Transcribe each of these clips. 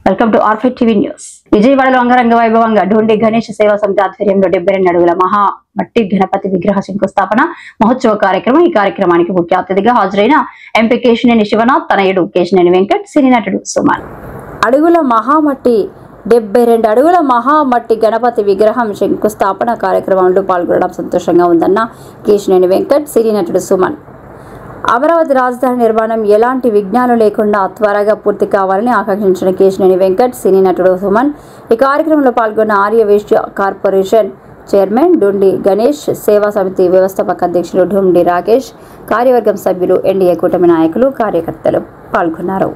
Welcome to R5 TV news. విజయవాడలో అంగరంగ వైభవంగా డోండి గణేష్ సేవా సమితి ఆధ్వర్యంలో 72 అడుగుల మహా మట్టి గణపతి విగ్రహ శంకుస్థాపన మహోత్సవ కార్యక్రమం. ఈ కార్యక్రమానికి ముఖ్య అతిథిగా హాజరైన ఎంపీ కేశినేని శివనాథ్, తనయుడు కేశినేని వెంకట్, సినీ నటుడు సుమన్. 72 అడుగుల మహామట్టి గణపతి విగ్రహం శంకుస్థాపన కార్యక్రమంలో పాల్గొనడం సంతోషంగా ఉందన్న కేశినేని వెంకట్, సినీ నటుడు సుమన్. అమరావతి రాజధాని నిర్మాణం ఎలాంటి విఘ్నాలు లేకుండా త్వరగా పూర్తి కావాలని ఆకాంక్షించిన కేశినేని వెంకట్, సినీ నటుడు సుమన్. ఈ కార్యక్రమంలో పాల్గొన్న ఆర్య వైశ్య కార్పొరేషన్ చైర్మన్ డోండి గణేష్, సేవా సమితి వ్యవస్థాపక అధ్యక్షులు డోండి రాకేష్, కార్యవర్గం సభ్యులు, ఎన్డీఏ కూటమి నాయకులు, కార్యకర్తలు పాల్గొన్నారు.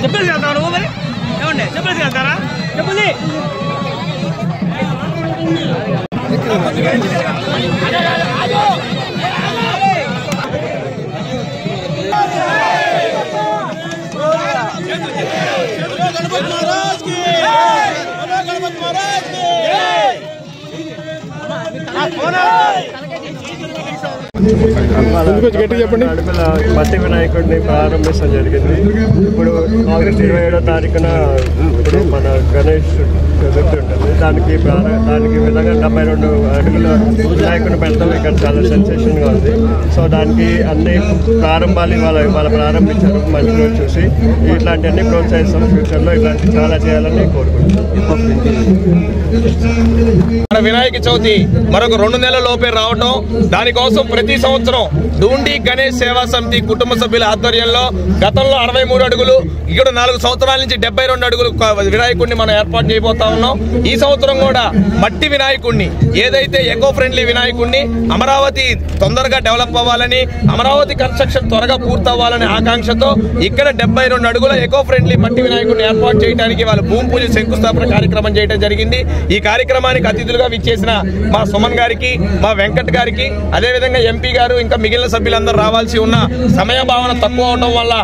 చెప్పేసి వెళ్తాను మరి ఏమండి, చెప్పేసి వెళ్తారా చెప్పండి. మట్టి వినాయకుడిని ప్రారంభించడం జరిగింది. ఇప్పుడు ఆగస్టు 27వ తారీఖున ఇప్పుడు మన గణేష్ చతుర్థి ఉంటుంది. దానికి విధంగా 72 అడుగుల వినాయకుడిని పెడతాం. ఇక్కడ చాలా సెన్సేషన్గా ఉంది. సో దానికి అన్ని ప్రారంభాలు ఇవాళ ప్రారంభించారు. మంచి రోజు చూసి ఇట్లాంటివన్నీ ప్రోత్సహిస్తాం. ఫ్యూచర్లో ఇట్లాంటి చాలా చేయాలని కోరుకుంటున్నాం. మన వినాయక చవితి మరొక 2 నెలల లోపే రావటం, దానికోసం ప్రతి సంవత్సరం డోండి గణేష్ సేవా సమితి కుటుంబ సభ్యుల ఆధ్వర్యంలో గతంలో 63 అడుగులు, ఇక్కడ 4 సంవత్సరాల నుంచి 72 అడుగులు వినాయకుడిని మనం ఏర్పాటు చేయబోతా ఉన్నాం. ఈ సంవత్సరం కూడా మట్టి వినాయకుడిని, ఏదైతే ఎకో ఫ్రెండ్లీ వినాయకుడిని, అమరావతి తొందరగా డెవలప్ అవ్వాలని, అమరావతి కన్స్ట్రక్షన్ త్వరగా పూర్తవ్వాలనే ఆకాంక్షతో ఇక్కడ 72 అడుగుల ఎకో ఫ్రెండ్లీ మట్టి వినాయకుడిని ఏర్పాటు చేయడానికి వాళ్ళు భూమి పూజ శంకుస్థాపన కార్యక్రమం చేయడం జరిగింది. ఈ కార్యక్రమానికి అతిథులుగా విచ్చేసిన మా సుమన్ గారికి, మా వెంకట్ గారికి, అదేవిధంగా ఎంపీ గారు, ఇంకా మిగిలిన సభ్యులందరూ రావాల్సి ఉన్న సమయ భావన తక్కువ అవడం వల్ల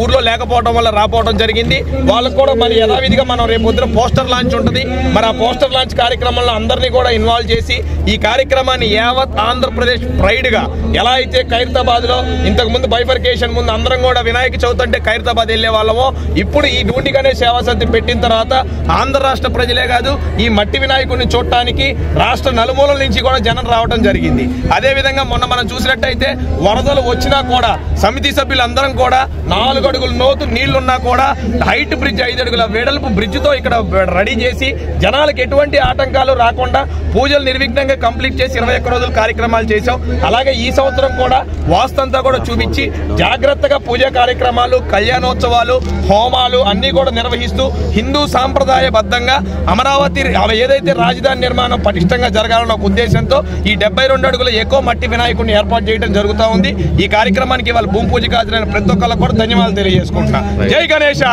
ఊర్లో లేకపోవడం వల్ల రాపోవడం జరిగింది. వాళ్ళకు కూడా మరి యథావిధిగా మనం రేపు పొద్దున పోస్టర్ లాంచ్ ఉంటుంది. మరి ఆ పోస్టర్ లాంచ్ కార్యక్రమంలో అందరినీ కూడా ఇన్వాల్వ్ చేసి ఈ కార్యక్రమాన్ని యావత్ ఆంధ్రప్రదేశ్ ప్రైడ్ గా, ఎలా అయితే ఖైరతాబాద్ లో ఇంతకు ముందు బైఫర్కేషన్ ముందు అందరం కూడా వినాయక చవితి అంటే ఖైరతాబాద్ వెళ్లే వాళ్ళమో, ఇప్పుడు ఈ డోండి గణేష్ సేవా సమితి పెట్టిన తర్వాత ఆంధ్ర రాష్ట్ర ప్రజలే కాదు, ఈ మట్టి వినాయకుడిని చూడటానికి రాష్ట్ర నలుమూలల నుంచి కూడా జనం రావడం జరిగింది. అదే విధంగా మొన్న మనం చూసినట్టయితే వరదలు వచ్చినా కూడా సమితి సభ్యులందరం కూడా 4 అడుగుల లోతు నీళ్లున్నా కూడా హైట్ బ్రిడ్జ్, 5 అడుగుల వెడల్పు బ్రిడ్జ్ తో ఇక్కడ రెడీ చేసి జనాలకు ఎటువంటి ఆటంకాలు రాకుండా పూజలు నిర్విఘ్నంగా కంప్లీట్ చేసి 21 రోజులు కార్యక్రమాలు చేశాం. అలాగే ఈ సంవత్సరం కూడా వాస్తంతా కూడా చూపించి జాగ్రత్తగా పూజా కార్యక్రమాలు, కళ్యాణోత్సవాలు, హోమాలు అన్ని కూడా నిర్వహిస్తూ హిందూ సాంప్రదాయబద్ధంగా అమరావతి ఏదైతే రాజధాని నిర్మాణం పటిష్టంగా జరగాలన్న ఒక ఉద్దేశంతో ఈ 72 అడుగుల ఎకో మట్టి వినాయకుడిని ఏర్పాటు చేయడం జరుగుతూ ఉంది. ఈ కార్యక్రమానికి వాళ్ళ భూమి పూజకు హాజరైన ప్రతి ఒక్కళ్ళకు కూడా ధన్యవాదాలు తెలియజేసుకుంటున్నా. జై గణేశ.